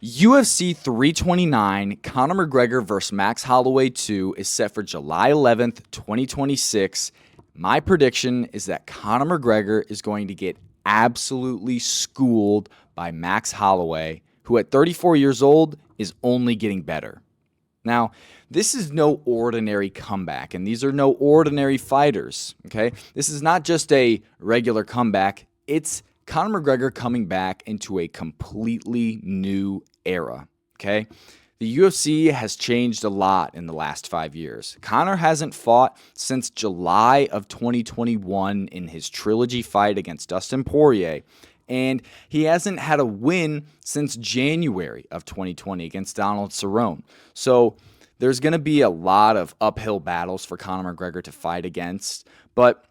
UFC 329, Conor McGregor vs. Max Holloway 2 is set for July 11th, 2026. My prediction is that Conor McGregor is going to get absolutely schooled by Max Holloway, who at 34 years old is only getting better. Now, this is no ordinary comeback, and these are no ordinary fighters, okay? This is not just a regular comeback. It's Conor McGregor coming back into a completely new era, okay? The UFC has changed a lot in the last 5 years. Conor hasn't fought since July of 2021 in his trilogy fight against Dustin Poirier, and he hasn't had a win since January of 2020 against Donald Cerrone. So there's going to be a lot of uphill battles for Conor McGregor to fight against, but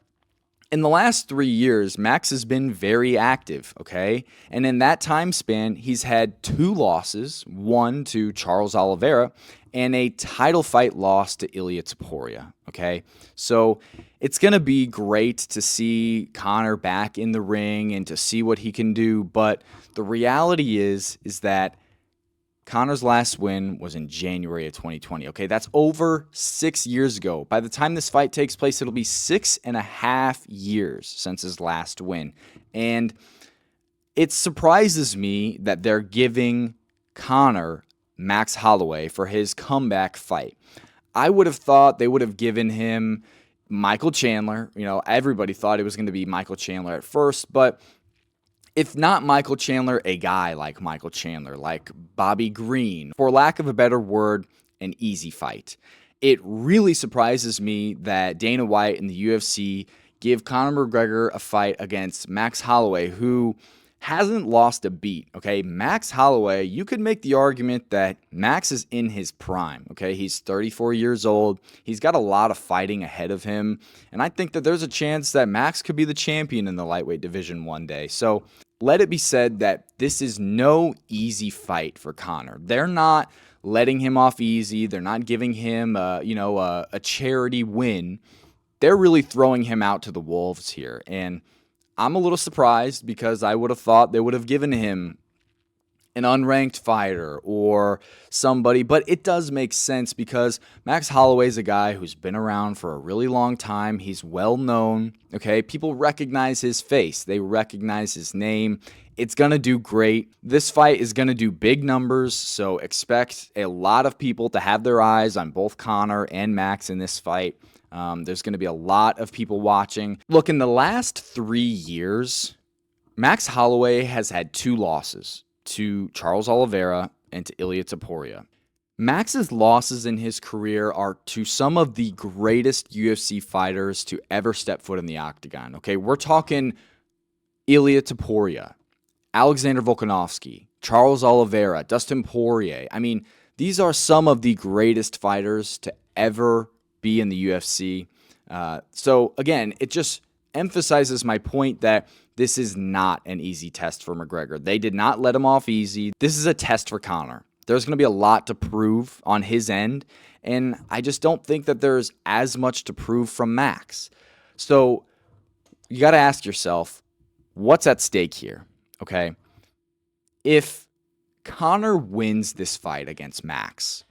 in the last 3 years, Max has been very active, okay? And in that time span, he's had 2 losses, one to Charles Oliveira, and a title fight loss to Ilia Topuria, okay? So it's going to be great to see Conor back in the ring and to see what he can do, but the reality is that Conor's last win was in January of 2020. Okay, that's over 6 years ago. By the time this fight takes place, it'll be 6.5 years since his last win. And it surprises me that they're giving Conor Max Holloway for his comeback fight. I would have thought they would have given him Michael Chandler. You know, everybody thought it was going to be Michael Chandler at first, but if not Michael Chandler, a guy like Michael Chandler, like Bobby Green, for lack of a better word, an easy fight. It really surprises me that Dana White and the UFC give Conor McGregor a fight against Max Holloway, who hasn't lost a beat, okay? Max Holloway, you could make the argument that Max is in his prime, okay? He's 34 years old. He's got a lot of fighting ahead of him, and I think that there's a chance that Max could be the champion in the lightweight division one day. So let it be said that this is no easy fight for Conor. They're not letting him off easy. They're not giving him, a charity win. They're really throwing him out to the wolves here, and I'm a little surprised because I would have thought they would have given him an unranked fighter or somebody, but it does make sense because Max Holloway is a guy who's been around for a really long time. He's well known, okay? People recognize his face. They recognize his name. It's going to do great. This fight is going to do big numbers, so expect a lot of people to have their eyes on both Conor and Max in this fight. There's going to be a lot of people watching. Look, in the last 3 years, Max Holloway has had 2 losses to Charles Oliveira and to Ilia Topuria. Max's losses in his career are to some of the greatest UFC fighters to ever step foot in the octagon. Okay, we're talking Ilia Topuria, Alexander Volkanovski, Charles Oliveira, Dustin Poirier. I mean, these are some of the greatest fighters to ever be in the UFC. So again, it just emphasizes my point that this is not an easy test for McGregor. They did not let him off easy. This is a test for Conor. There's going to be a lot to prove on his end, and I just don't think that there's as much to prove from Max. So you got to ask yourself, what's at stake here? Okay, if Conor wins this fight against Max,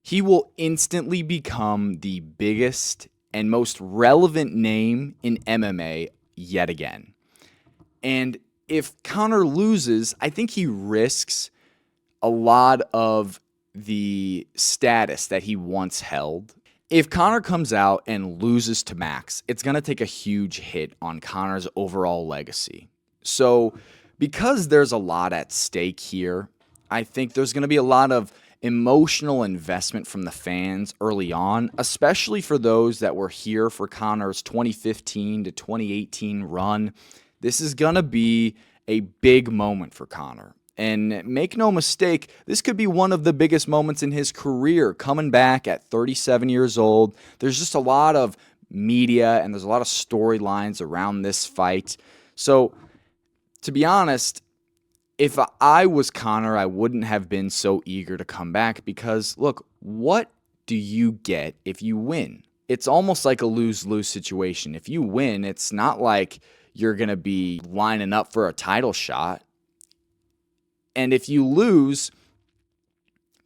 he will instantly become the biggest and most relevant name in MMA yet again. And if Conor loses, I think he risks a lot of the status that he once held. If Conor comes out and loses to Max, it's going to take a huge hit on Conor's overall legacy. So because there's a lot at stake here, I think there's going to be a lot of emotional investment from the fans early on, especially for those that were here for Conor's 2015 to 2018 run. This is going to be a big moment for Conor. And make no mistake, this could be one of the biggest moments in his career, coming back at 37 years old. There's just a lot of media and there's a lot of storylines around this fight. So, to be honest, if I was Conor, I wouldn't have been so eager to come back because, look, what do you get if you win? It's almost like a lose-lose situation. If you win, it's not like you're going to be lining up for a title shot. And if you lose,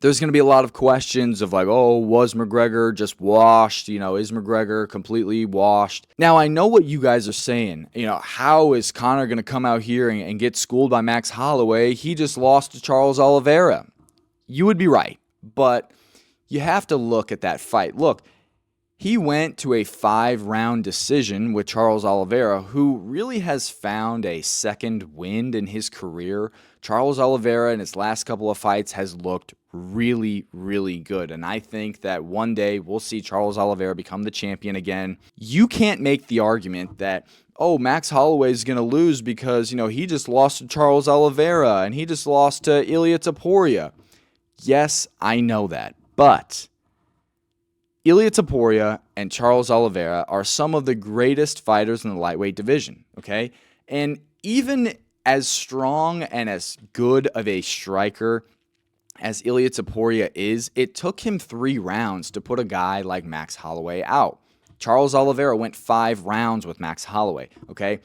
there's going to be a lot of questions of like, oh, was McGregor just washed? Is McGregor completely washed? Now, I know what you guys are saying. How is Conor going to come out here and get schooled by Max Holloway? He just lost to Charles Oliveira. You would be right, but you have to look at that fight. Look, he went to a 5-round decision with Charles Oliveira, who really has found a second wind in his career. Charles Oliveira in his last couple of fights has looked really, really good. And I think that one day we'll see Charles Oliveira become the champion again. You can't make the argument that, oh, Max Holloway is going to lose because, he just lost to Charles Oliveira and he just lost to Ilia Topuria. Yes, I know that. But Ilia Topuria and Charles Oliveira are some of the greatest fighters in the lightweight division, okay? And even as strong and as good of a striker as Ilia Topuria is, it took him 3 rounds to put a guy like Max Holloway out. Charles Oliveira went 5 rounds with Max Holloway, okay?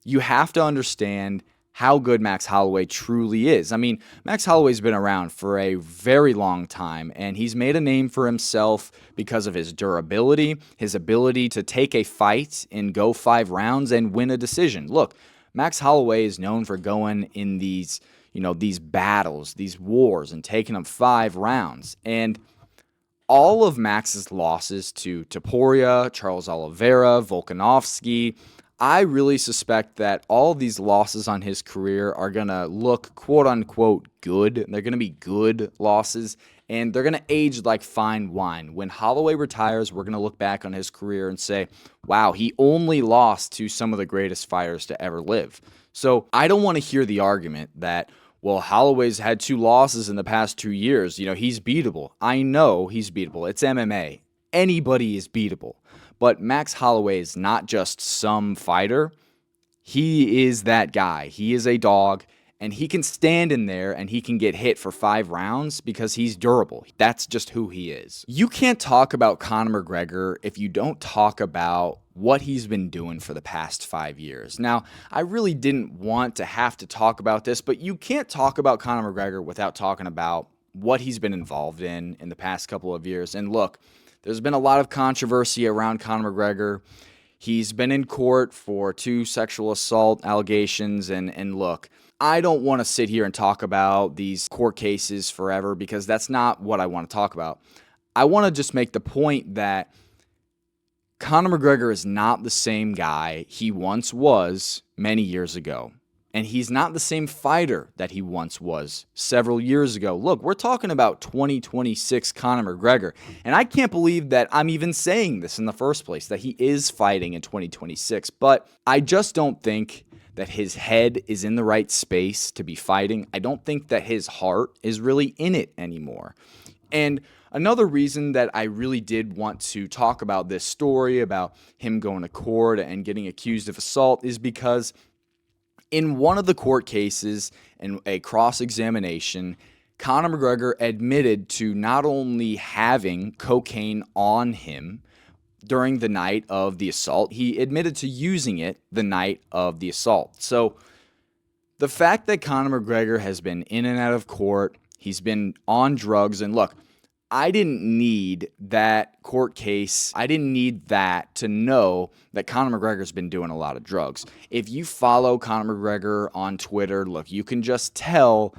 You have to understand how good Max Holloway truly is. I mean, Max Holloway's been around for a very long time, and he's made a name for himself because of his durability, his ability to take a fight and go 5 rounds and win a decision. Look, Max Holloway is known for going in these battles, these wars, and taking them 5 rounds. And all of Max's losses to Topuria, Charles Oliveira, Volkanovski, I really suspect that all these losses on his career are going to look quote-unquote good. They're going to be good losses, and they're going to age like fine wine. When Holloway retires, we're going to look back on his career and say, wow, he only lost to some of the greatest fighters to ever live. So I don't want to hear the argument that, well, Holloway's had 2 losses in the past 2 years. He's beatable. I know he's beatable. It's MMA. Anybody is beatable. But Max Holloway is not just some fighter. He is that guy. He is a dog, and he can stand in there and he can get hit for 5 rounds because he's durable. That's just who he is. You can't talk about Conor McGregor if you don't talk about what he's been doing for the past 5 years. Now, I really didn't want to have to talk about this, but you can't talk about Conor McGregor without talking about what he's been involved in the past couple of years. And look, there's been a lot of controversy around Conor McGregor. He's been in court for 2 sexual assault allegations. And look, I don't want to sit here and talk about these court cases forever because that's not what I want to talk about. I want to just make the point that Conor McGregor is not the same guy he once was many years ago. And he's not the same fighter that he once was several years ago. Look, we're talking about 2026 Conor McGregor. And I can't believe that I'm even saying this in the first place, that he is fighting in 2026. But I just don't think that his head is in the right space to be fighting. I don't think that his heart is really in it anymore. And another reason that I really did want to talk about this story, about him going to court and getting accused of assault, is because in one of the court cases, in a cross-examination, Conor McGregor admitted to not only having cocaine on him during the night of the assault, he admitted to using it the night of the assault. So the fact that Conor McGregor has been in and out of court, he's been on drugs, and look, I didn't need that court case. I didn't need that to know that Conor McGregor's been doing a lot of drugs. If you follow Conor McGregor on Twitter, look, you can just tell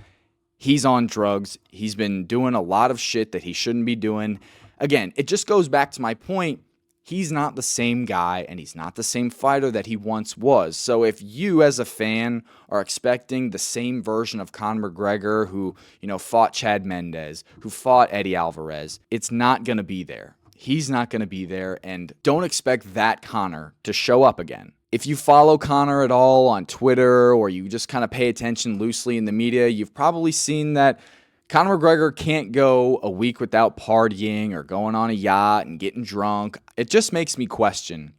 he's on drugs. He's been doing a lot of shit that he shouldn't be doing. Again, it just goes back to my point. He's not the same guy, and he's not the same fighter that he once was. So if you as a fan are expecting the same version of Conor McGregor who, fought Chad Mendes, who fought Eddie Alvarez, it's not going to be there. He's not going to be there, and don't expect that Conor to show up again. If you follow Conor at all on Twitter, or you just kind of pay attention loosely in the media, you've probably seen that Conor McGregor can't go a week without partying or going on a yacht and getting drunk. It just makes me question,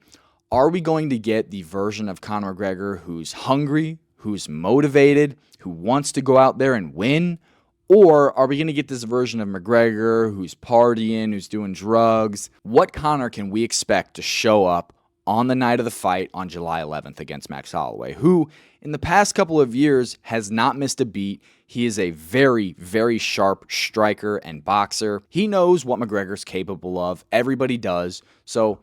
are we going to get the version of Conor McGregor who's hungry, who's motivated, who wants to go out there and win? Or are we going to get this version of McGregor who's partying, who's doing drugs? What Conor can we expect to show up on the night of the fight on July 11th against Max Holloway, who in the past couple of years has not missed a beat. He is a very, very sharp striker and boxer. He knows what McGregor's capable of. Everybody does. So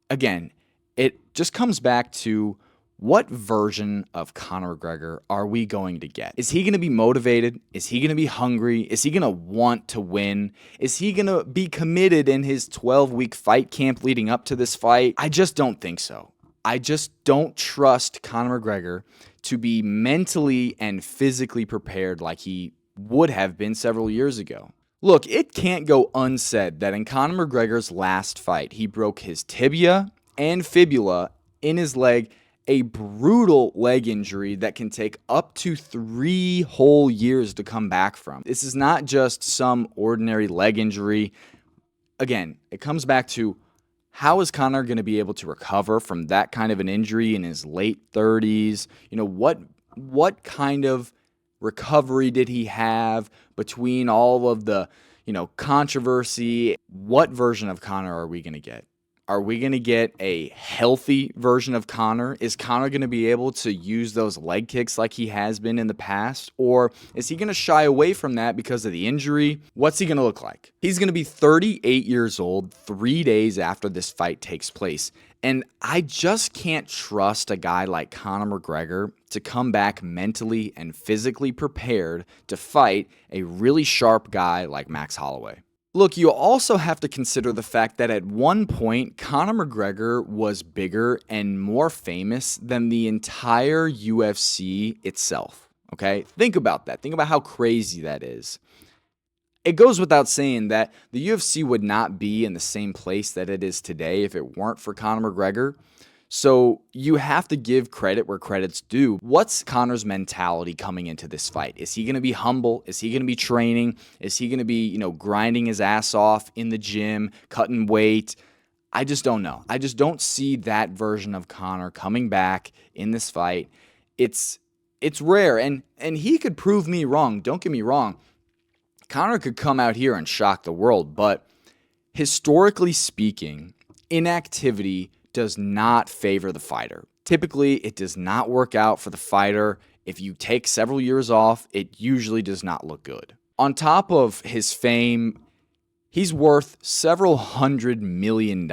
again, it just comes back to what version of Conor McGregor are we going to get? Is he going to be motivated? Is he going to be hungry? Is he going to want to win? Is he going to be committed in his 12-week fight camp leading up to this fight? I just don't think so. I just don't trust Conor McGregor to be mentally and physically prepared like he would have been several years ago. Look, it can't go unsaid that in Conor McGregor's last fight, he broke his tibia and fibula in his leg, a brutal leg injury that can take up to 3 whole years to come back from. This is not just some ordinary leg injury. Again, it comes back to how is Conor going to be able to recover from that kind of an injury in his late 30s? What kind of recovery did he have between all of the, controversy? What version of Conor are we going to get? Are we going to get a healthy version of Conor? Is Conor going to be able to use those leg kicks like he has been in the past? Or is he going to shy away from that because of the injury? What's he going to look like? He's going to be 38 years old 3 days after this fight takes place. And I just can't trust a guy like Conor McGregor to come back mentally and physically prepared to fight a really sharp guy like Max Holloway. Look, you also have to consider the fact that at one point, Conor McGregor was bigger and more famous than the entire UFC itself, okay? Think about that. Think about how crazy that is. It goes without saying that the UFC would not be in the same place that it is today if it weren't for Conor McGregor. So you have to give credit where credit's due. What's Conor's mentality coming into this fight? Is he going to be humble? Is he going to be training? Is he going to be, grinding his ass off in the gym, cutting weight? I just don't know. I just don't see that version of Conor coming back in this fight. It's rare, and he could prove me wrong. Don't get me wrong. Conor could come out here and shock the world, but historically speaking, inactivity does not favor the fighter. Typically, it does not work out for the fighter. If you take several years off, it usually does not look good. On top of his fame, he's worth several $100 million.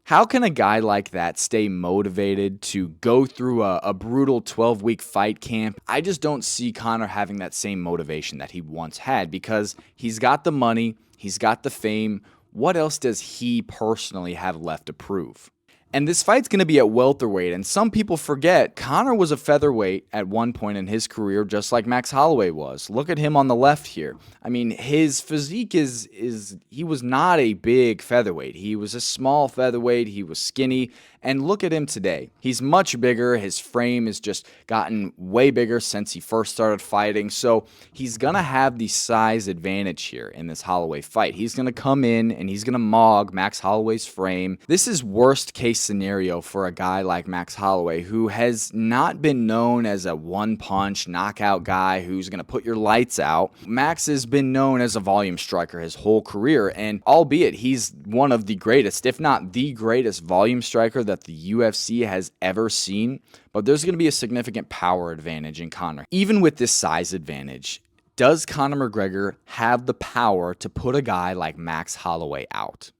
How can a guy like that stay motivated to go through a brutal 12-week fight camp? I just don't see Conor having that same motivation that he once had because he's got the money, he's got the fame. What else does he personally have left to prove? And this fight's going to be at welterweight, and some people forget Conor was a featherweight at one point in his career, just like Max Holloway was. Look at him on the left here. I mean, his physique he was not a big featherweight. He was a small featherweight. He was skinny. And look at him today. He's much bigger. His frame has just gotten way bigger since he first started fighting. So he's going to have the size advantage here in this Holloway fight. He's going to come in and he's going to mog Max Holloway's frame. This is worst case scenario for a guy like Max Holloway, who has not been known as a one-punch knockout guy who's going to put your lights out. Max has been known as a volume striker his whole career, and albeit he's one of the greatest, if not the greatest volume striker that the UFC has ever seen, but there's going to be a significant power advantage in Conor. Even with this size advantage, does Conor McGregor have the power to put a guy like Max Holloway out?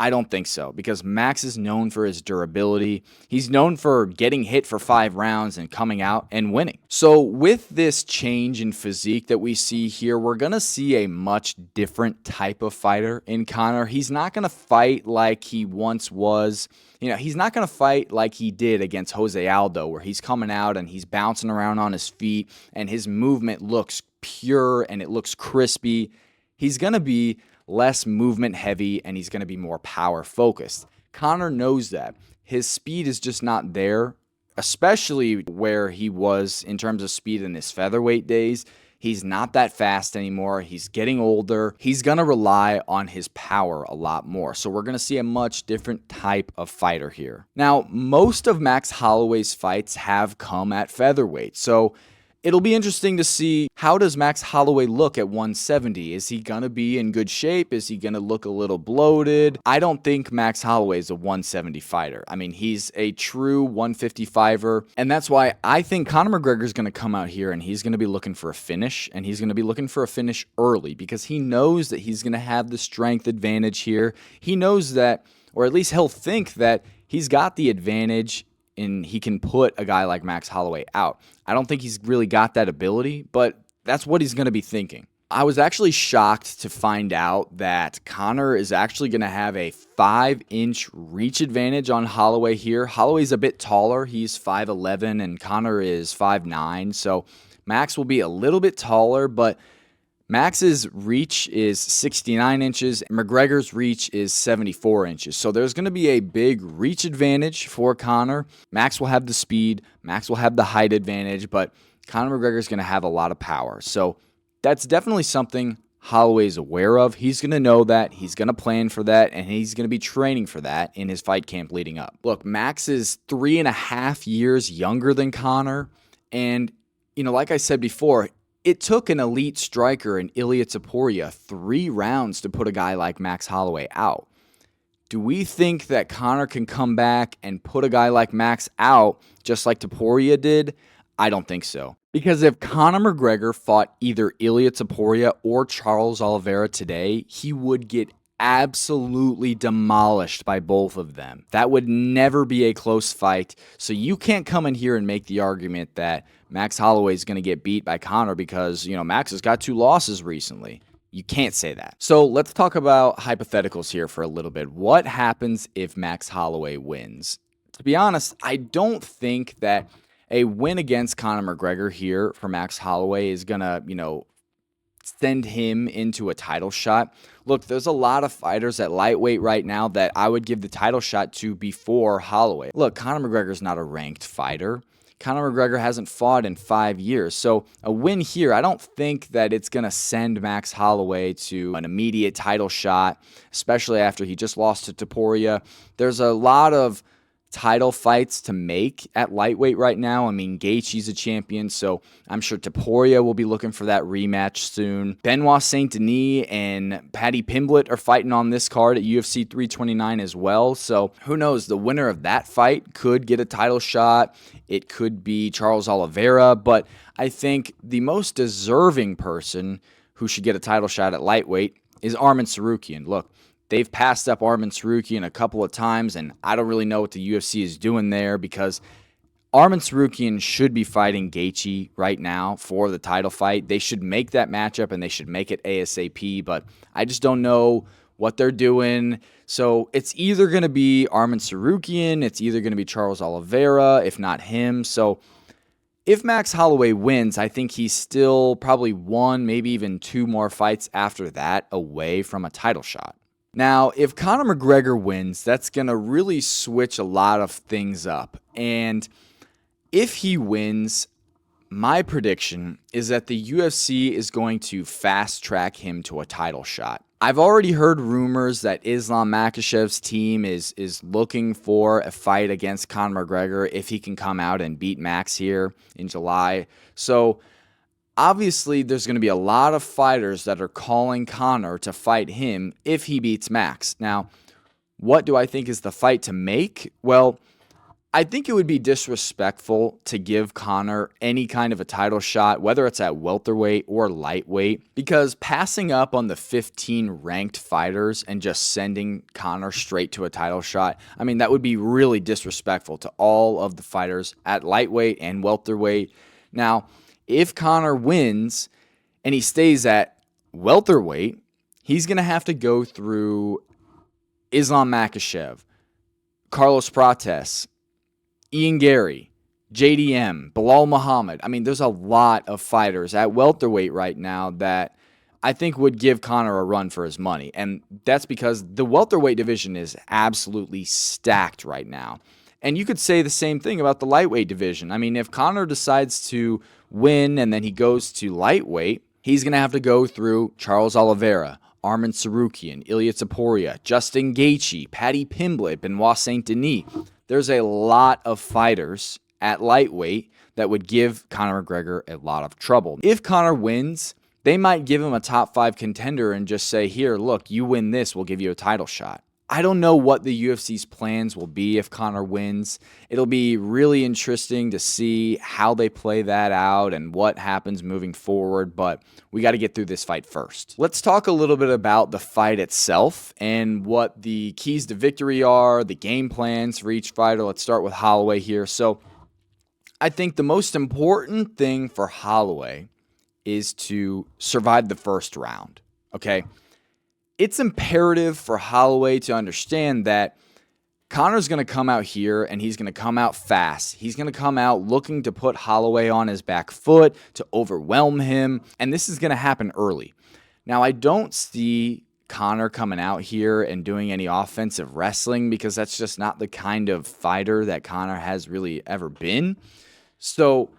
I don't think so, because Max is known for his durability. He's known for getting hit for 5 rounds and coming out and winning. So with this change in physique that we see here, we're going to see a much different type of fighter in Conor. He's not going to fight like he once was. He's not going to fight like he did against Jose Aldo, where he's coming out and he's bouncing around on his feet and his movement looks pure and it looks crispy. He's going to be less movement heavy, and he's going to be more power focused. Conor knows that. His speed is just not there, especially where he was in terms of speed in his featherweight days. He's not that fast anymore. He's getting older. He's going to rely on his power a lot more. So we're going to see a much different type of fighter here. Now, most of Max Holloway's fights have come at featherweight. So It'll be interesting to see, how does Max Holloway look at 170? Is he going to be in good shape? Is he going to look a little bloated? I don't think Max Holloway is a 170 fighter. I mean, he's a true 155er, and that's why I think Conor McGregor is going to come out here and he's going to be looking for a finish, and he's going to be looking for a finish early because he knows that he's going to have the strength advantage here. He knows that, or at least he'll think that he's got the advantage and he can put a guy like Max Holloway out. I don't think he's really got that ability, but that's what he's going to be thinking. I was actually shocked to find out that Conor is actually going to have a 5-inch reach advantage on Holloway here. Holloway's a bit taller. He's 5'11", and Conor is 5'9", so Max will be a little bit taller, but Max's reach is 69 inches. McGregor's reach is 74 inches. So there's going to be a big reach advantage for Conor. Max will have the speed. Max will have the height advantage, but Conor McGregor is going to have a lot of power. So that's definitely something Holloway is aware of. He's going to know that. He's going to plan for that, and he's going to be training for that in his fight camp leading up. Look, Max is 3.5 years younger than Conor, and, like I said before, it took an elite striker in Ilia Topuria 3 rounds to put a guy like Max Holloway out. Do we think that Conor can come back and put a guy like Max out just like Topuria did? I don't think so. Because if Conor McGregor fought either Ilia Topuria or Charles Oliveira today, he would get absolutely demolished by both of them. That would never be a close fight. So you can't come in here and make the argument that Max Holloway is going to get beat by Conor because, Max has got 2 losses recently. You can't say that. So let's talk about hypotheticals here for a little bit. What happens if Max Holloway wins? To be honest, I don't think that a win against Conor McGregor here for Max Holloway is going to, send him into a title shot. Look, there's a lot of fighters at lightweight right now that I would give the title shot to before Holloway. Look, Conor McGregor's not a ranked fighter. Conor McGregor hasn't fought in 5 years. So a win here, I don't think that it's going to send Max Holloway to an immediate title shot, especially after he just lost to Topuria. There's a lot of title fights to make at lightweight right now. I mean, Gaethje's a champion, so I'm sure Topuria will be looking for that rematch soon. Benoit Saint Denis and Paddy Pimblett are fighting on this card at UFC 329 as well, so who knows, the winner of that fight could get a title shot. It could be Charles Oliveira, but I think the most deserving person who should get a title shot at lightweight is Arman Tsarukyan. Look, they've passed up Arman Tsarukyan a couple of times, and I don't really know what the UFC is doing there because Arman Tsarukyan should be fighting Gaethje right now for the title fight. They should make that matchup, and they should make it ASAP, but I just don't know what they're doing. So it's either going to be Arman Tsarukyan, it's either going to be Charles Oliveira, if not him. So if Max Holloway wins, I think he's still probably 1, maybe even 2 more fights after that away from a title shot. Now, if Conor McGregor wins, that's going to really switch a lot of things up. And if he wins, my prediction is that the UFC is going to fast-track him to a title shot. I've already heard rumors that Islam Makhachev's team is looking for a fight against Conor McGregor if he can come out and beat Max here in July. So obviously, there's going to be a lot of fighters that are calling Conor to fight him if he beats Max. Now, what do I think is the fight to make? Well, I think it would be disrespectful to give Conor any kind of a title shot, whether it's at welterweight or lightweight, because passing up on the 15 ranked fighters and just sending Conor straight to a title shot, I mean, that would be really disrespectful to all of the fighters at lightweight and welterweight. Now, if Conor wins and he stays at welterweight, he's going to have to go through Islam Makhachev, Carlos Prates, Ian Gary, JDM, Bilal Muhammad. I mean, there's a lot of fighters at welterweight right now that I think would give Conor a run for his money. And that's because the welterweight division is absolutely stacked right now. And you could say the same thing about the lightweight division. I mean, if Conor decides to win and then he goes to lightweight, he's going to have to go through Charles Oliveira, Arman Tsarukyan, Ilia Topuria, Justin Gaethje, Paddy Pimblett, Benoit Saint Denis. There's a lot of fighters at lightweight that would give Conor McGregor a lot of trouble. If Conor wins, they might give him a top 5 contender and just say, here, look, you win this, we'll give you a title shot. I don't know what the UFC's plans will be if Conor wins. It'll be really interesting to see how they play that out and what happens moving forward, but we got to get through this fight first. Let's talk a little bit about the fight itself and what the keys to victory are, the game plans for each fighter. Let's start with Holloway here. So I think the most important thing for Holloway is to survive the first round, okay? It's imperative for Holloway to understand that Conor's going to come out here and he's going to come out fast. He's going to come out looking to put Holloway on his back foot, to overwhelm him, and this is going to happen early. Now, I don't see Conor coming out here and doing any offensive wrestling because that's just not the kind of fighter that Conor has really ever been. So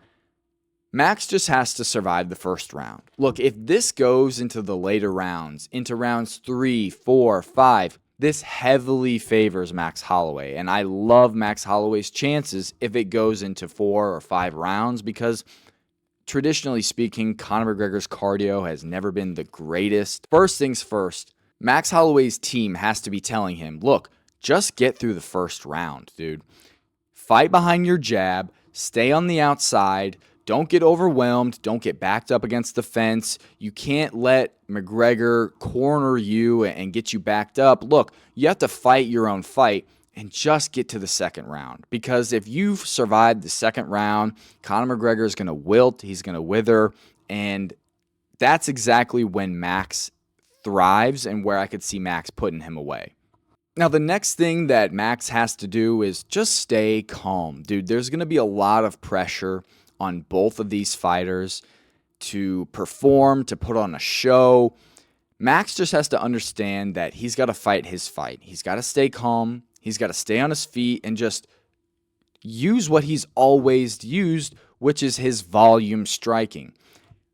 Max just has to survive the first round. Look, if this goes into the later rounds, into rounds 3, 4, 5, this heavily favors Max Holloway. And I love Max Holloway's chances if it goes into 4 or 5 rounds because traditionally speaking, Conor McGregor's cardio has never been the greatest. First things first, Max Holloway's team has to be telling him, look, just get through the first round, dude. Fight behind your jab, stay on the outside. Don't get overwhelmed. Don't get backed up against the fence. You can't let McGregor corner you and get you backed up. Look, you have to fight your own fight and just get to the second round. Because if you've survived the second round, Conor McGregor is going to wilt. He's going to wither. And that's exactly when Max thrives and where I could see Max putting him away. Now, the next thing that Max has to do is just stay calm. Dude, there's going to be a lot of pressure on both of these fighters to perform, to put on a show. Max just has to understand that he's got to fight his fight. He's got to stay calm. He's got to stay on his feet and just use what he's always used, which is his volume striking.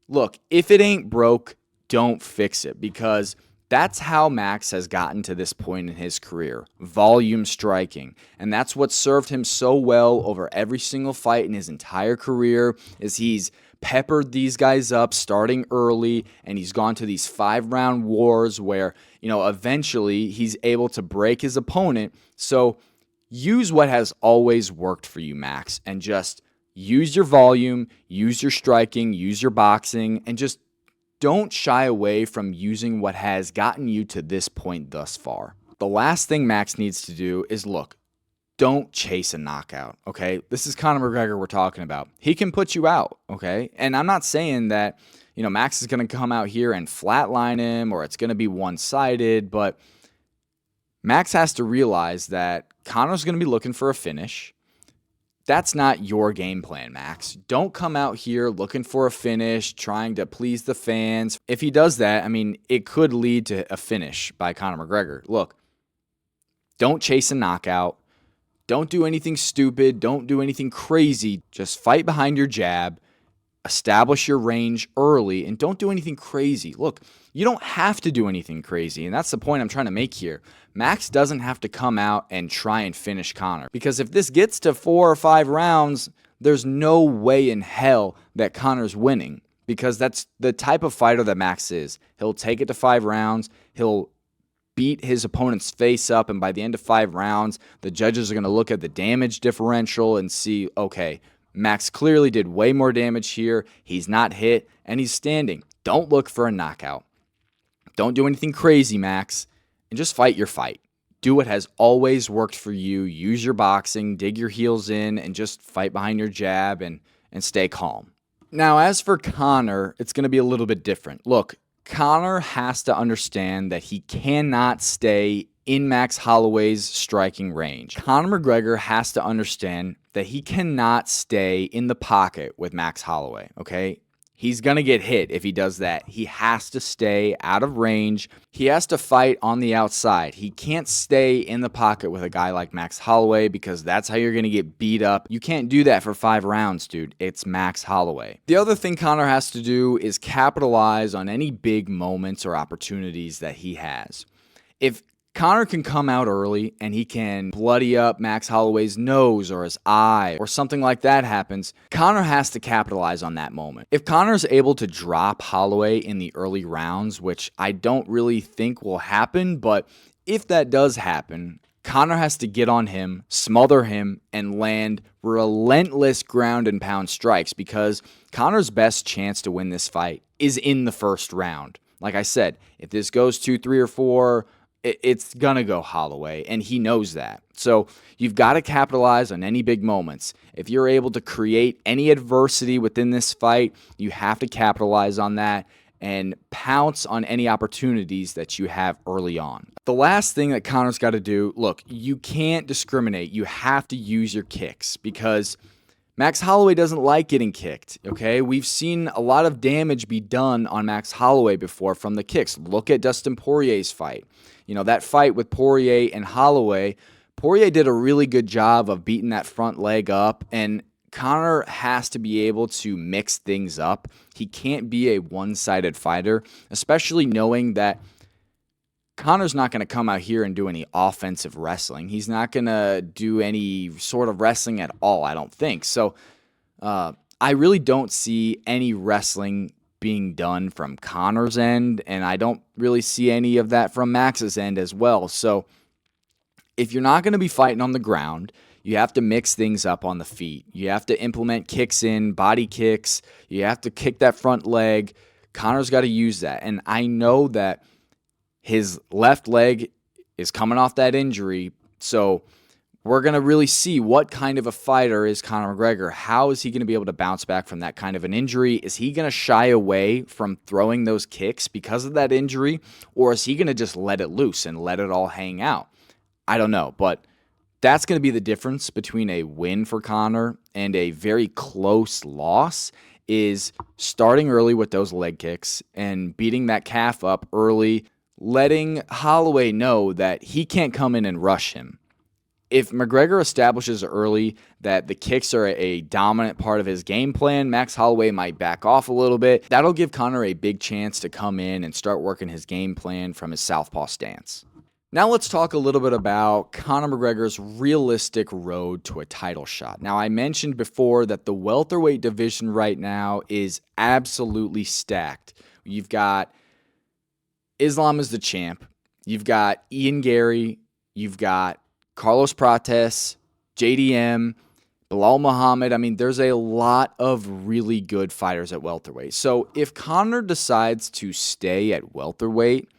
Look, if it ain't broke, don't fix it, because that's how Max has gotten to this point in his career, volume striking. And that's what served him so well over every single fight in his entire career, is he's peppered these guys up starting early, and he's gone to these 5-round wars where, eventually he's able to break his opponent. So use what has always worked for you, Max, and just use your volume, use your striking, use your boxing, and just don't shy away from using what has gotten you to this point thus far. The last thing Max needs to do is, look, don't chase a knockout, okay? This is Conor McGregor we're talking about. He can put you out, okay? And I'm not saying that, Max is going to come out here and flatline him or it's going to be one-sided, but Max has to realize that Conor's going to be looking for a finish. That's not your game plan, Max. Don't come out here looking for a finish, trying to please the fans. If he does that, it could lead to a finish by Conor McGregor. Look, don't chase a knockout. Don't do anything stupid. Don't do anything crazy. Just fight behind your jab. Establish your range early, and don't do anything crazy. Look, you don't have to do anything crazy, and that's the point I'm trying to make here. Max doesn't have to come out and try and finish Conor, because if this gets to 4 or 5 rounds, there's no way in hell that Conor's winning, because that's the type of fighter that Max is. He'll take it to 5 rounds. He'll beat his opponent's face up, and by the end of 5 rounds, the judges are going to look at the damage differential and see, okay, Max clearly did way more damage here. He's not hit, and he's standing. Don't look for a knockout. Don't do anything crazy, Max, and just fight your fight. Do what has always worked for you. Use your boxing, dig your heels in, and just fight behind your jab and stay calm. Now, as for Conor, it's going to be a little bit different. Look, Conor has to understand that he cannot stay in Max Holloway's striking range. Conor McGregor has to understand that he cannot stay in the pocket with Max Holloway, okay? He's going to get hit if he does that. He has to stay out of range. He has to fight on the outside. He can't stay in the pocket with a guy like Max Holloway, because that's how you're going to get beat up. You can't do that for 5 rounds, dude. It's Max Holloway. The other thing Conor has to do is capitalize on any big moments or opportunities that he has. If Conor can come out early and he can bloody up Max Holloway's nose or his eye or something like that happens. Conor has to capitalize on that moment. If Conor's able to drop Holloway in the early rounds, which I don't really think will happen, but if that does happen, Conor has to get on him, smother him, and land relentless ground and pound strikes because Conor's best chance to win this fight is in the first round. Like I said, if this goes 2, 3, or 4, it's going to go Holloway, and he knows that. So you've got to capitalize on any big moments. If you're able to create any adversity within this fight, you have to capitalize on that and pounce on any opportunities that you have early on. The last thing that Conor's got to do, look, you can't discriminate. You have to use your kicks because Max Holloway doesn't like getting kicked, okay? We've seen a lot of damage be done on Max Holloway before from the kicks. Look at Dustin Poirier's fight. You know, that fight with Poirier and Holloway, Poirier did a really good job of beating that front leg up, and Conor has to be able to mix things up. He can't be a one-sided fighter, especially knowing that Conor's not going to come out here and do any offensive wrestling. He's not going to do any sort of wrestling at all, I don't think. So I really don't see any wrestling being done from Conor's end, and I don't really see any of that from Max's end as well. So if you're not going to be fighting on the ground, you have to mix things up on the feet. You have to implement kicks in, body kicks. You have to kick that front leg. Conor's got to use that. And I know that his left leg is coming off that injury, so we're going to really see what kind of a fighter is Conor McGregor. How is he going to be able to bounce back from that kind of an injury? Is he going to shy away from throwing those kicks because of that injury, or is he going to just let it loose and let it all hang out? I don't know, but that's going to be the difference between a win for Conor and a very close loss, is starting early with those leg kicks and beating that calf up early, letting Holloway know that he can't come in and rush him. If McGregor establishes early that the kicks are a dominant part of his game plan, Max Holloway might back off a little bit. That'll give Conor a big chance to come in and start working his game plan from his southpaw stance. Now let's talk a little bit about Conor McGregor's realistic road to a title shot. Now, I mentioned before that the welterweight division right now is absolutely stacked. You've got Islam as the champ. You've got Ian Gary. You've got Carlos Prates, JDM, Bilal Muhammad. I mean, there's a lot of really good fighters at welterweight. So if Conor decides to stay at welterweight,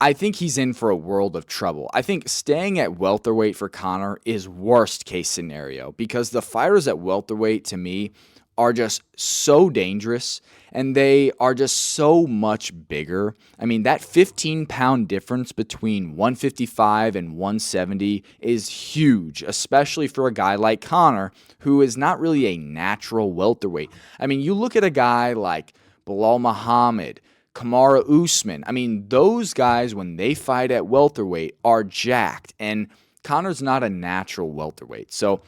I think he's in for a world of trouble. I think staying at welterweight for Conor is worst case scenario because the fighters at welterweight, to me, are just so dangerous and they are just so much bigger. I mean, that 15-pound difference between 155 and 170 is huge, especially for a guy like Conor, who is not really a natural welterweight. I mean, you look at a guy like Bilal Muhammad, Kamaru Usman. I mean, those guys, when they fight at welterweight, are jacked, and Conor's not a natural welterweight. So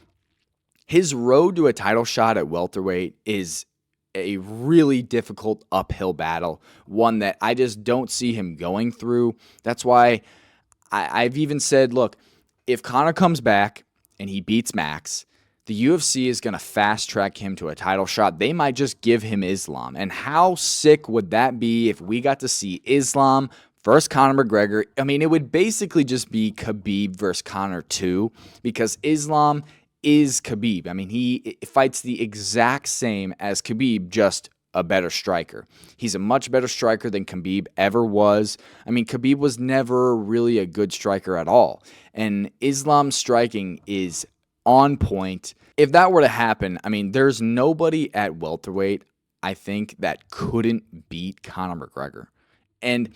his road to a title shot at welterweight is a really difficult uphill battle, one that I just don't see him going through. That's why I've even said, look, if Conor comes back and he beats Max, the UFC is going to fast-track him to a title shot. They might just give him Islam. And how sick would that be if we got to see Islam versus Conor McGregor? I mean, it would basically just be Khabib versus Conor 2 because Islam is Khabib. I mean, he fights the exact same as Khabib, just a better striker. He's a much better striker than Khabib ever was. I mean, Khabib was never really a good striker at all. And Islam's striking is on point. If that were to happen, I mean, there's nobody at welterweight, I think, that couldn't beat Conor McGregor. And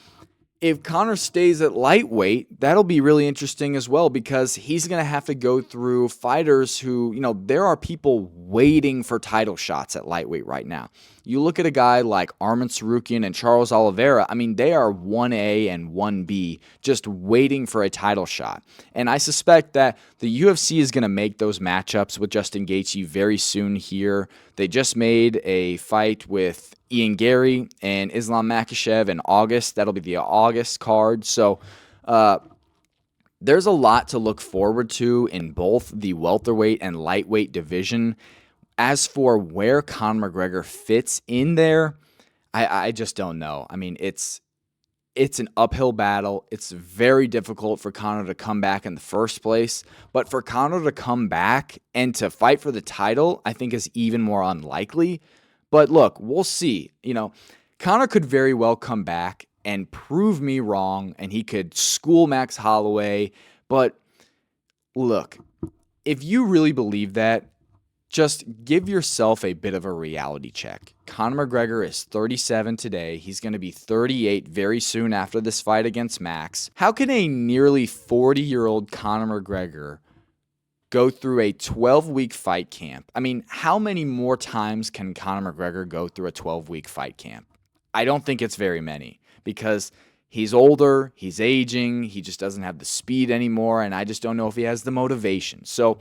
if Conor stays at lightweight, that'll be really interesting as well because he's going to have to go through fighters who, you know, there are people waiting for title shots at lightweight right now. You look at a guy like Arman Tsarukyan and Charles Oliveira, I mean, they are 1A and 1B just waiting for a title shot. And I suspect that the UFC is going to make those matchups with Justin Gaethje very soon here. They just made a fight with Ian Gary and Islam Makhachev in August. That'll be the August card. So Uh, there's a lot to look forward to in both the welterweight and lightweight division. As for where Conor McGregor fits in there, I just don't know. I mean, it's an uphill battle. It's very difficult for Conor to come back in the first place. But for Conor to come back and to fight for the title, I think is even more unlikely. But look, we'll see. Conor could very well come back and prove me wrong, and he could school Max Holloway. But look, if you really believe that, just give yourself a bit of a reality check. Conor McGregor is 37 today. He's going to be 38 very soon after this fight against Max. How can a nearly 40-year-old Conor McGregor go through a 12-week fight camp? I mean, how many more times can Conor McGregor go through a 12-week fight camp? I don't think it's very many, because he's older, he's aging, he just doesn't have the speed anymore, and I just don't know if he has the motivation. So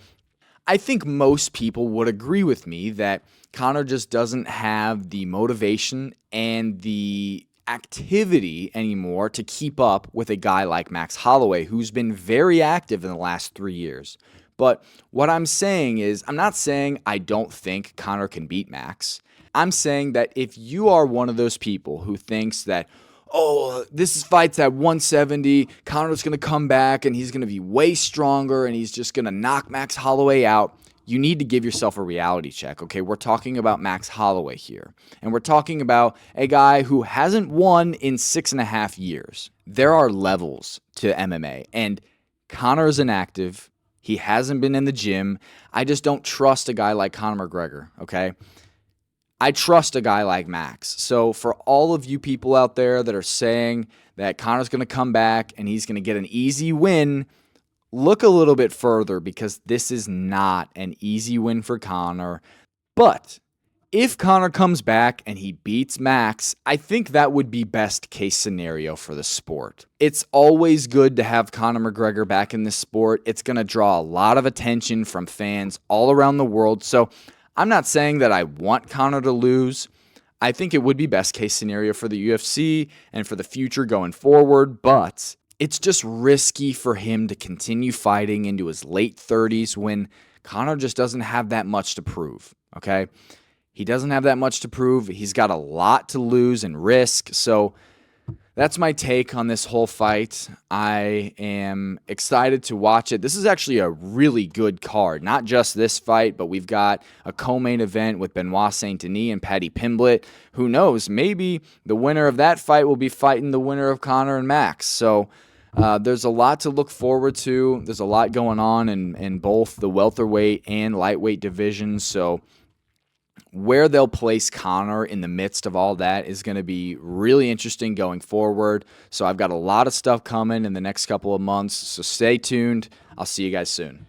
I think most people would agree with me that Conor just doesn't have the motivation and the activity anymore to keep up with a guy like Max Holloway, who's been very active in the last 3 years. But what I'm saying is, I'm not saying I don't think Conor can beat Max. I'm saying that if you are one of those people who thinks that, oh, this fight's at 170, Conor's going to come back and he's going to be way stronger and he's just going to knock Max Holloway out, you need to give yourself a reality check, okay? We're talking about Max Holloway here, and we're talking about a guy who hasn't won in 6.5 years. There are levels to MMA, and Conor is inactive. He hasn't been in the gym. I just don't trust a guy like Conor McGregor, okay? I trust a guy like Max. So for all of you people out there that are saying that Conor's going to come back and he's going to get an easy win, look a little bit further, because this is not an easy win for Conor. But if Conor comes back and he beats Max, I think that would be best case scenario for the sport. It's always good to have Conor McGregor back in this sport. It's going to draw a lot of attention from fans all around the world. So I'm not saying that I want Conor to lose. I think it would be best case scenario for the UFC and for the future going forward, but it's just risky for him to continue fighting into his late 30s when Conor just doesn't have that much to prove, okay? He doesn't have that much to prove. He's got a lot to lose and risk, so that's my take on this whole fight. I am excited to watch it. This is actually a really good card. Not just this fight, but we've got a co-main event with Benoit Saint-Denis and Paddy Pimblett. Who knows? Maybe the winner of that fight will be fighting the winner of Conor and Max. So there's a lot to look forward to. There's a lot going on in both the welterweight and lightweight divisions. So where they'll place Conor in the midst of all that is going to be really interesting going forward. So I've got a lot of stuff coming in the next couple of months. So stay tuned. I'll see you guys soon.